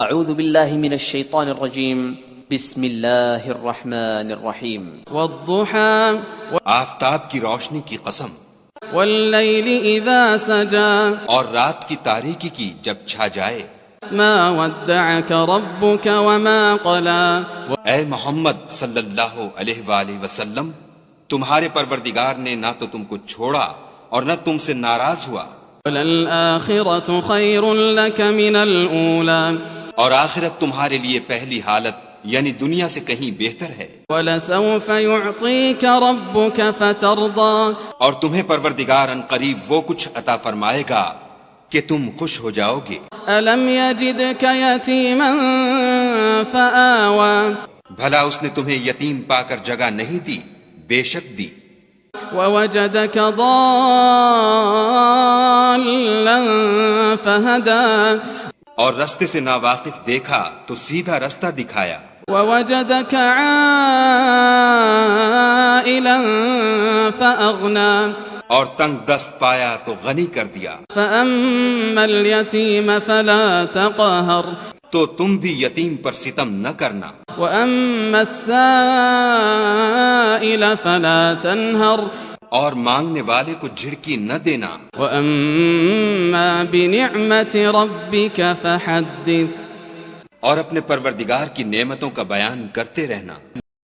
اعوذ باللہ من الشیطان الرجیم بسم اللہ الرحمن الرحیم والضحى آفتاب کی روشنی کی قسم، واللیل اذا سجا اور رات کی تاریکی کی جب چھا جائے۔ ما ودعك ربك وما قلا اے محمد صلی اللہ علیہ وآلہ وسلم، تمہارے پروردگار نے نہ تو تم کو چھوڑا اور نہ تم سے ناراض ہوا، وللآخرة خير لك من الأولى اور آخرت تمہارے لیے پہلی حالت یعنی دنیا سے کہیں بہتر ہے، ولسوف يعطيك ربك فترضى اور تمہیں پروردگار ان قریب وہ کچھ عطا فرمائے گا کہ تم خوش ہو جاؤ گے۔ ألم يجدك يتيما فآوى بھلا اس نے تمہیں یتیم پا کر جگہ نہیں دی؟ بے شک دی۔ ووجدك ضالا فهدى اور رستے سے ناواقف دیکھا تو سیدھا رستہ دکھایا۔ ووجدك عائلا فأغنى اور تنگ دست پایا تو غنی کر دیا۔ فأما اليتيم فلا تقهر تو تم بھی یتیم پر ستم نہ کرنا، وأما السائل فلا تنهر اور مانگنے والے کو جھڑکی نہ دینا۔ وأما بنعمة ربك فحدث اور اپنے پروردگار کی نعمتوں کا بیان کرتے رہنا۔